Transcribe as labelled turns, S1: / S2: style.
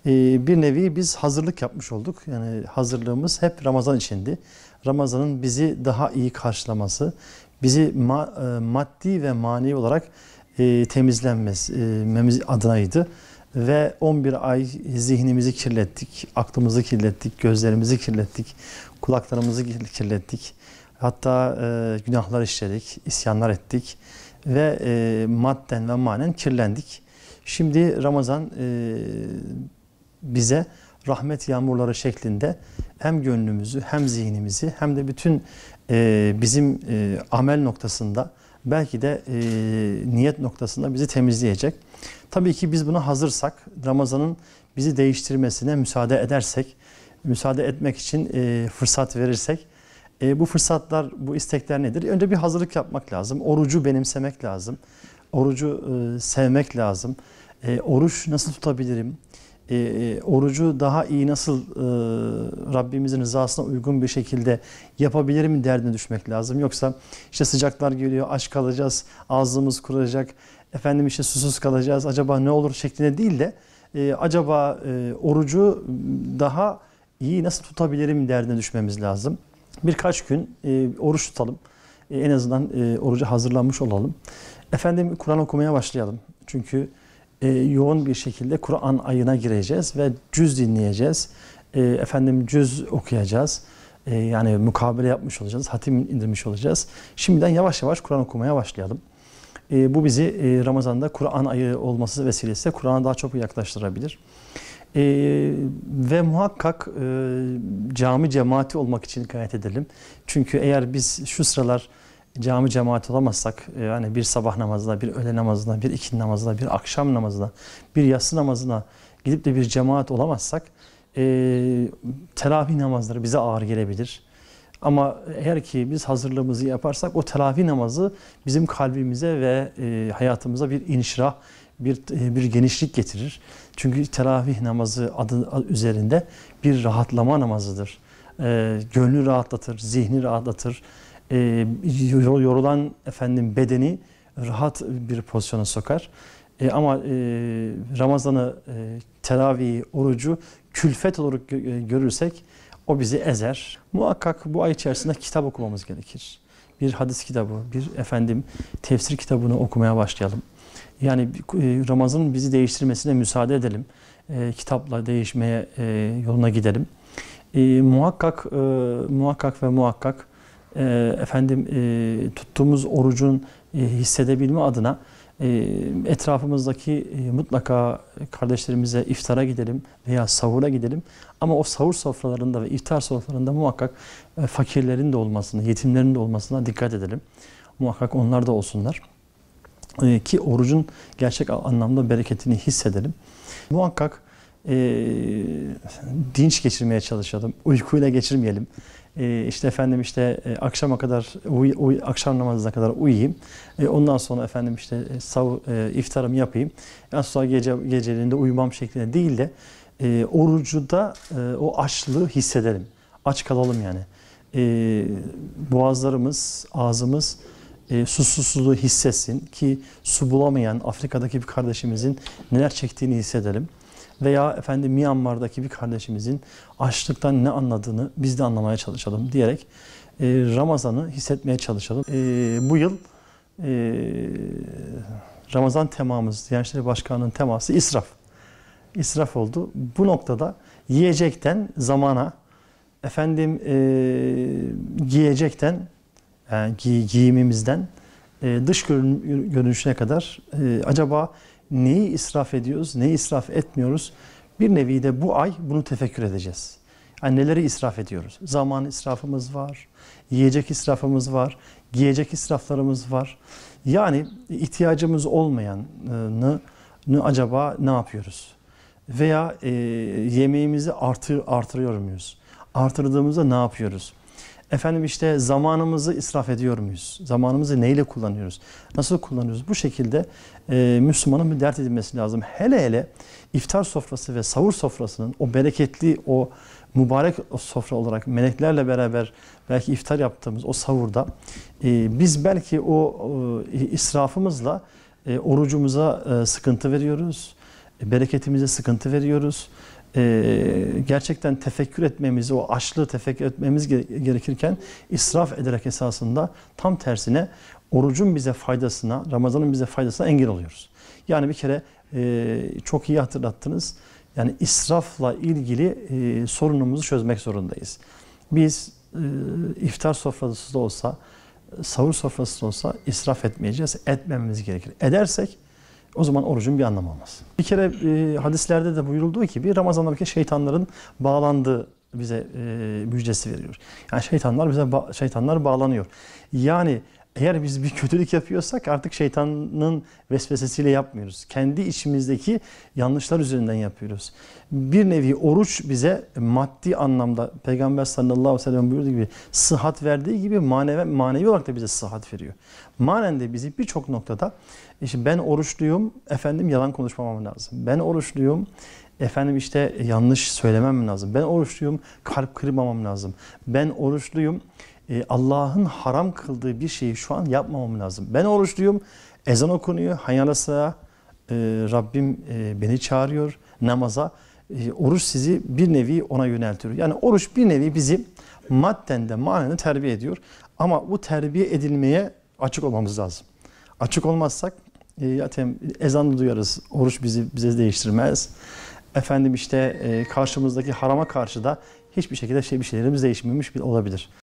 S1: Bir nevi biz hazırlık yapmış olduk. Yani hazırlığımız hep Ramazan içindi. Ramazan'ın bizi daha iyi karşılaması, bizi maddi ve manevi olarak temizlenmemiz adınaydı. Ve 11 ay zihnimizi kirlettik, aklımızı kirlettik, gözlerimizi kirlettik, kulaklarımızı kirlettik. Hatta günahlar işledik, isyanlar ettik ve madden ve manen kirlendik. Şimdi Ramazan bize rahmet yağmurları şeklinde hem gönlümüzü hem zihnimizi hem de bütün bizim amel noktasında belki de niyet noktasında bizi temizleyecek. Tabii ki biz buna hazırsak, Ramazan'ın bizi değiştirmesine müsaade edersek, müsaade etmek için fırsat verirsek, bu fırsatlar, bu istekler nedir? Önce bir hazırlık yapmak lazım. Orucu benimsemek lazım. Orucu sevmek lazım. Oruç nasıl tutabilirim? Orucu daha iyi nasıl Rabbimizin rızasına uygun bir şekilde yapabilirim derdine düşmek lazım. Yoksa işte sıcaklar geliyor, aç kalacağız, ağzımız kuracak, efendim işte susuz kalacağız, acaba ne olur şeklinde değil de acaba orucu daha iyi nasıl tutabilirim derdine düşmemiz lazım. Birkaç gün oruç tutalım. En azından oruca hazırlanmış olalım. Efendim Kur'an okumaya başlayalım. Çünkü yoğun bir şekilde Kur'an ayına gireceğiz ve cüz dinleyeceğiz. Efendim cüz okuyacağız. Yani mukabele yapmış olacağız. Hatim indirmiş olacağız. Şimdiden yavaş yavaş Kur'an okumaya başlayalım. Bu bizi Ramazan'da Kur'an ayı olması vesilesiyle Kur'an'a daha çok yaklaştırabilir. Ve muhakkak cami cemaati olmak için gayret edelim. Çünkü eğer biz şu sıralar cami cemaati olamazsak, yani bir sabah namazına, bir öğle namazına, bir ikindi namazına, bir akşam namazına, bir yatsı namazına gidip de bir cemaat olamazsak, teravih namazları bize ağır gelebilir. Ama eğer ki biz hazırlığımızı yaparsak o teravih namazı bizim kalbimize ve hayatımıza bir inşirah, bir genişlik getirir. Çünkü teravih namazı adı üzerinde bir rahatlama namazıdır. Gönlü rahatlatır, zihni rahatlatır. Yorulan bedeni rahat bir pozisyona sokar. Ama Ramazan'ı, teravihi, orucu külfet olarak görürsek o bizi ezer. Muhakkak bu ay içerisinde kitap okumamız gerekir. Bir hadis kitabı, bir tefsir kitabını okumaya başlayalım. Yani Ramazan'ın bizi değiştirmesine müsaade edelim. Kitapla değişmeye yoluna gidelim. Muhakkak ve muhakkak tuttuğumuz orucun hissedebilme adına etrafımızdaki mutlaka kardeşlerimize iftara gidelim veya sahura gidelim. Ama o sahur sofralarında ve iftar sofralarında muhakkak fakirlerin de olmasına, yetimlerin de olmasına dikkat edelim. Muhakkak onlar da olsunlar. Ki orucun gerçek anlamda bereketini hissedelim. Muhakkak dinç geçirmeye çalışalım. Uykuyla geçirmeyelim. Akşama kadar akşam namazına kadar uyuyayım. Ondan sonra iftarımı yapayım. Sonra geceliğinde uyumam şeklinde değil de orucuda o açlığı hissedelim. Aç kalalım yani. Boğazlarımız, ağzımız susuzluğu hissetsin ki su bulamayan Afrika'daki bir kardeşimizin neler çektiğini hissedelim. Veya Myanmar'daki bir kardeşimizin açlıktan ne anladığını biz de anlamaya çalışalım diyerek Ramazan'ı hissetmeye çalışalım. Bu yıl Ramazan temamız, Diyanet İşleri Başkanı'nın teması israf. İsraf oldu. Bu noktada yiyecekten zamana, giyecekten, yani giyimimizden dış görünüşüne kadar acaba neyi israf ediyoruz, neyi israf etmiyoruz? Bir nevi de bu ay bunu tefekkür edeceğiz. Yani neleri israf ediyoruz? Zaman israfımız var, yiyecek israfımız var, giyecek israflarımız var. Yani ihtiyacımız olmayanı acaba ne yapıyoruz? Veya yemeğimizi artırıyor muyuz? Artırdığımızda ne yapıyoruz? Zamanımızı israf ediyor muyuz? Zamanımızı neyle kullanıyoruz? Nasıl kullanıyoruz? Bu şekilde Müslümanın bir dert edilmesi lazım. Hele hele iftar sofrası ve sahur sofrasının o bereketli, o mübarek sofra olarak meleklerle beraber belki iftar yaptığımız o sahurda biz belki o israfımızla orucumuza sıkıntı veriyoruz. Bereketimize sıkıntı veriyoruz. gerçekten tefekkür etmemizi, o açlığı tefekkür etmemiz gerekirken israf ederek esasında tam tersine orucun bize faydasına, Ramazan'ın bize faydasına engel oluyoruz. Yani bir kere çok iyi hatırlattınız. Yani israfla ilgili sorunumuzu çözmek zorundayız. Biz iftar sofrası da olsa, sahur sofrası da olsa israf etmeyeceğiz, etmememiz gerekir. Edersek o zaman orucun bir anlamı olmaz. Bir kere hadislerde de buyurulduğu gibi Ramazan'daki şeytanların bağlandığı bize müjdesi veriyor. Yani şeytanlar bağlanıyor. Yani eğer biz bir kötülük yapıyorsak artık şeytanın vesvesesiyle yapmıyoruz. Kendi içimizdeki yanlışlar üzerinden yapıyoruz. Bir nevi oruç bize maddi anlamda Peygamber sallallahu aleyhi ve sellem buyurduğu gibi sıhhat verdiği gibi manevi olarak da bize sıhhat veriyor. Manen de bizi birçok noktada işte ben oruçluyum, efendim yalan konuşmamam lazım. Ben oruçluyum, efendim işte yanlış söylemem lazım. Ben oruçluyum, kalp kırmamam lazım. Ben oruçluyum, Allah'ın haram kıldığı bir şeyi şu an yapmamam lazım. Ben oruçluyum, ezan okunuyor, hayy ala salah, Rabbim beni çağırıyor namaza. Oruç sizi bir nevi ona yöneltiyor. Yani oruç bir nevi bizi madden de manen de terbiye ediyor. Ama bu terbiye edilmeye açık olmamız lazım. Açık olmazsak zaten ezanı duyarız. Oruç bize değiştirmez. Efendim işte karşımızdaki harama karşı da hiçbir şekilde bir şeylerimiz değişmemiş olabilir.